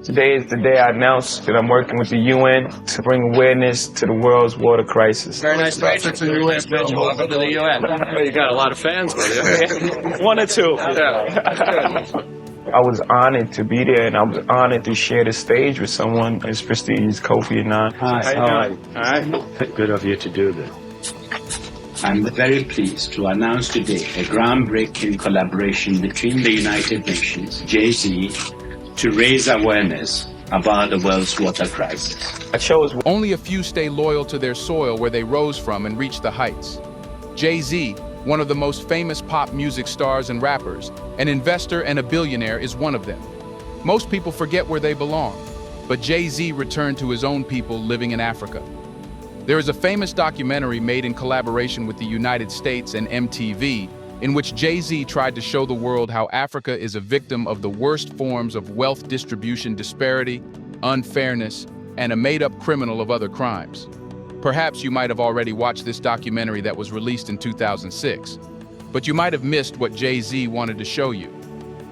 Today is the day I announced that I'm working with the UN to bring awareness to the world's water crisis. Very nice to meet you. Welcome to the UN. You got a lot of fans with you. One or two. Yeah. I was honored to be there, and I was honored to share the stage with someone as prestigious Kofi Annan. Hi, How are you? All right. good of you to do this. I'm very pleased to announce today a groundbreaking collaboration between the United Nations, Jay-Z, to raise awareness about the world's water crisis. I chose Only a few stay loyal to their soil where they rose from and reached the heights. Jay-Z, one of the most famous pop music stars and rappers, an investor and a billionaire, is one of them. Most people forget where they belong, but Jay-Z returned to his own people living in Africa. There is a famous documentary made in collaboration with the United States and MTV in which Jay-Z tried to show the world how Africa is a victim of the worst forms of wealth distribution disparity, unfairness, and a made-up criminal of other crimes. Perhaps you might have already watched this documentary that was released in 2006, but you might have missed what Jay-Z wanted to show you.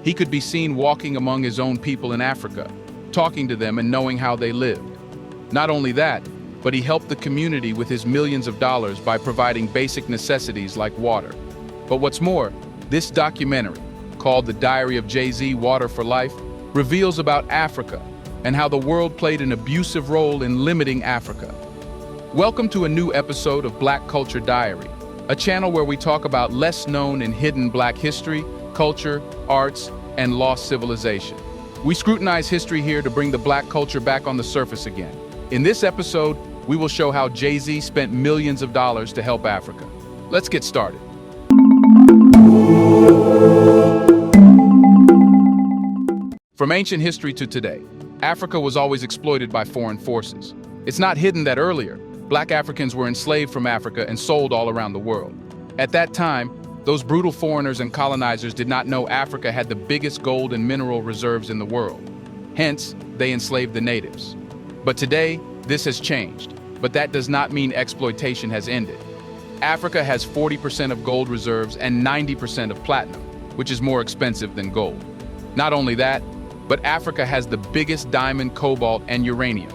He could be seen walking among his own people in Africa, talking to them and knowing how they lived. Not only that, but he helped the community with his millions of dollars by providing basic necessities like water. But what's more, this documentary, called The Diary of Jay-Z: Water for Life, reveals about Africa and how the world played an abusive role in limiting Africa. Welcome to a new episode of Black Culture Diary, a channel where we talk about less known and hidden Black history, culture, arts, and lost civilization. We scrutinize history here to bring the Black culture back on the surface again. In this episode, we will show how Jay-Z spent millions of dollars to help Africa. Let's get started. From ancient history to today, Africa was always exploited by foreign forces. It's not hidden that earlier, Black Africans were enslaved from Africa and sold all around the world. At that time, those brutal foreigners and colonizers did not know Africa had the biggest gold and mineral reserves in the world. Hence, they enslaved the natives. But today, this has changed, but that does not mean exploitation has ended. Africa has 40% of gold reserves and 90% of platinum, which is more expensive than gold. Not only that, but Africa has the biggest diamond, cobalt, and uranium,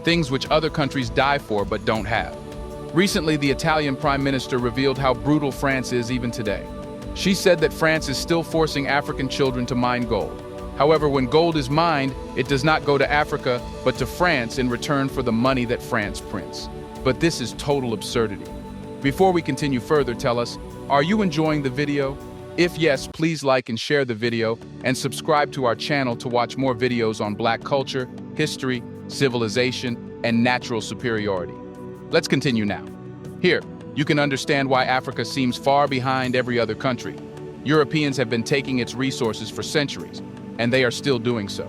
things which other countries die for but don't have. Recently, the Italian Prime Minister revealed how brutal France is even today. She said that France is still forcing African children to mine gold. However, when gold is mined, it does not go to Africa, but to France in return for the money that France prints. But this is total absurdity. Before we continue further, tell us, are you enjoying the video? If yes, please like and share the video and subscribe to our channel to watch more videos on Black culture, history, civilization, and natural superiority. Let's continue now. Here, you can understand why Africa seems far behind every other country. Europeans have been taking its resources for centuries, and they are still doing so.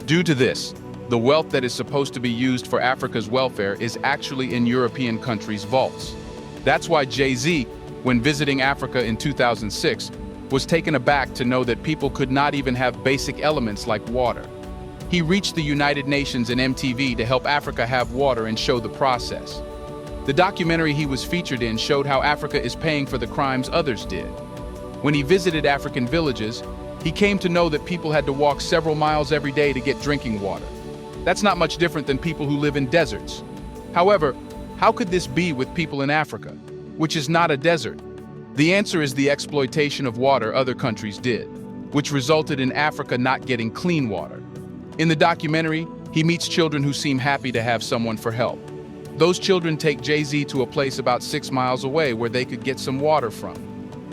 Due to this, the wealth that is supposed to be used for Africa's welfare is actually in European countries' vaults. That's why Jay-Z, when visiting Africa in 2006, was taken aback to know that people could not even have basic elements like water. He reached the United Nations and MTV to help Africa have water and show the process. The documentary he was featured in showed how Africa is paying for the crimes others did. When he visited African villages, he came to know that people had to walk several miles every day to get drinking water. That's not much different than people who live in deserts. However, how could this be with people in Africa, which is not a desert? The answer is the exploitation of water other countries did, which resulted in Africa not getting clean water. In the documentary, he meets children who seem happy to have someone for help. Those children take Jay-Z to a place about 6 miles away where they could get some water from.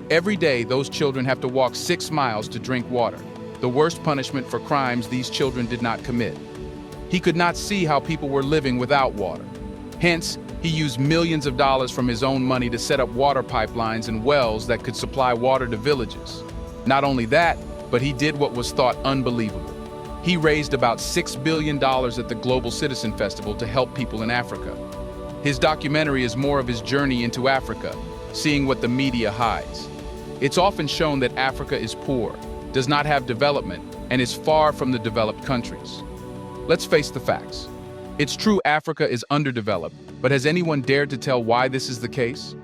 Every day, those children have to walk 6 miles to drink water, the worst punishment for crimes these children did not commit. He could not see how people were living without water. Hence, he used millions of dollars from his own money to set up water pipelines and wells that could supply water to villages. Not only that, but he did what was thought unbelievable. He raised about $6 billion at the Global Citizen Festival to help people in Africa. His documentary is more of his journey into Africa, seeing what the media hides. It's often shown that Africa is poor, does not have development, and is far from the developed countries. Let's face the facts. It's true Africa is underdeveloped, but has anyone dared to tell why this is the case?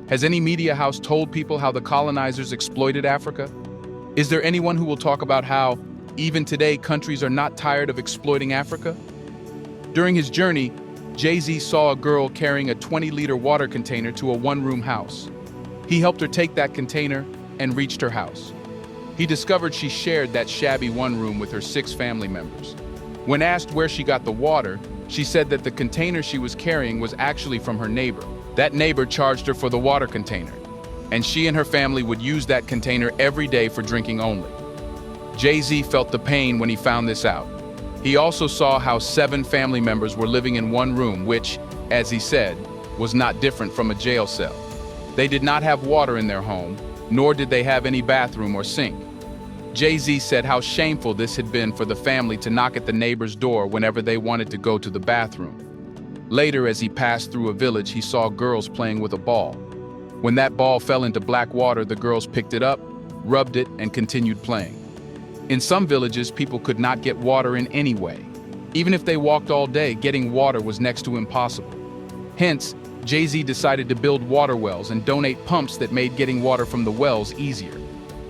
Has any media house told people how the colonizers exploited Africa? Is there anyone who will talk about how even today countries are not tired of exploiting Africa? During his journey, Jay-Z saw a girl carrying a 20-liter water container to a one-room house. He helped her take that container and reached her house. He discovered she shared that shabby one room with her 6 family members. When asked where she got the water, she said that the container she was carrying was actually from her neighbor. That neighbor charged her for the water container, and she and her family would use that container every day for drinking only. Jay-Z felt the pain when he found this out. He also saw how 7 family members were living in one room, which, as he said, was not different from a jail cell. They did not have water in their home, nor did they have any bathroom or sink. Jay-Z said how shameful this had been for the family to knock at the neighbor's door whenever they wanted to go to the bathroom. Later, as he passed through a village, he saw girls playing with a ball. When that ball fell into black water, the girls picked it up, rubbed it, and continued playing. In some villages, people could not get water in any way. Even if they walked all day, getting water was next to impossible. Hence, Jay-Z decided to build water wells and donate pumps that made getting water from the wells easier.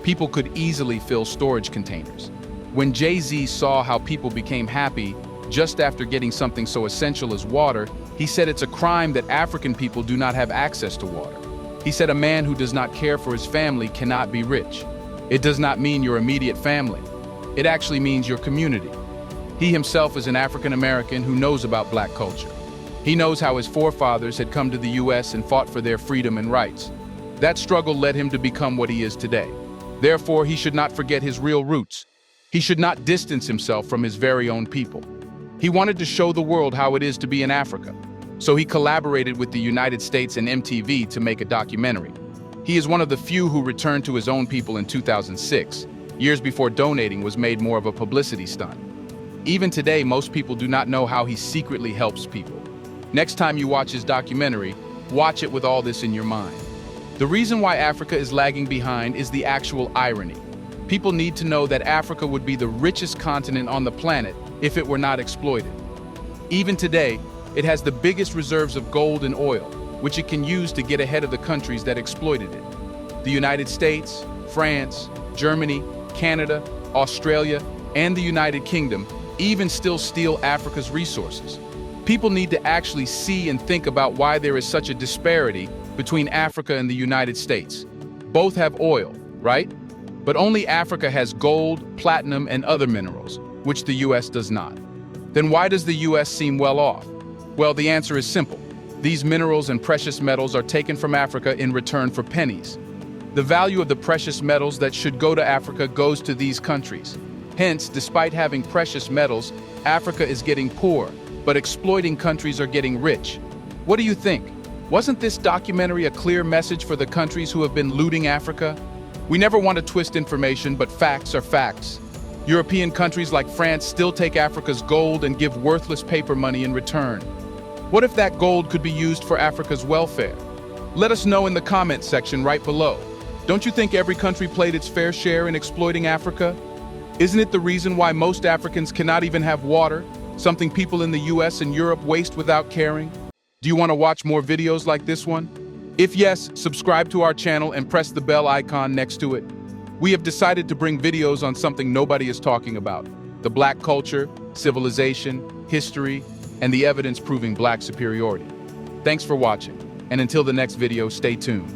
People could easily fill storage containers. When Jay-Z saw how people became happy just after getting something so essential as water, he said it's a crime that African people do not have access to water. He said a man who does not care for his family cannot be rich. It does not mean your immediate family. It actually means your community. He himself is an African American who knows about black culture. He knows how his forefathers had come to the U.S. and fought for their freedom and rights. That struggle led him to become what he is today. Therefore, he should not forget his real roots. He should not distance himself from his very own people. He wanted to show the world how it is to be in Africa. So he collaborated with the United States and MTV to make a documentary. He is one of the few who returned to his own people in 2006, years before donating was made more of a publicity stunt. Even today, most people do not know how he secretly helps people. Next time you watch his documentary, watch it with all this in your mind. The reason why Africa is lagging behind is the actual irony. People need to know that Africa would be the richest continent on the planet if it were not exploited. Even today, it has the biggest reserves of gold and oil, which it can use to get ahead of the countries that exploited it. The United States, France, Germany, Canada, Australia, and the United Kingdom even still steal Africa's resources. People need to actually see and think about why there is such a disparity between Africa and the United States. Both have oil, right? But only Africa has gold, platinum, and other minerals, which the US does not. Then why does the US seem well off? Well, the answer is simple. These minerals and precious metals are taken from Africa in return for pennies. The value of the precious metals that should go to Africa goes to these countries. Hence, despite having precious metals, Africa is getting poor, but exploiting countries are getting rich. What do you think? Wasn't this documentary a clear message for the countries who have been looting Africa? We never want to twist information, but facts are facts. European countries like France still take Africa's gold and give worthless paper money in return. What if that gold could be used for Africa's welfare? Let us know in the comment section right below. Don't you think every country played its fair share in exploiting Africa? Isn't it the reason why most Africans cannot even have water, something people in the US and Europe waste without caring? Do you want to watch more videos like this one? If yes, subscribe to our channel and press the bell icon next to it. We have decided to bring videos on something nobody is talking about: the black culture, civilization, history, and the evidence proving black superiority. Thanks for watching, and until the next video, stay tuned.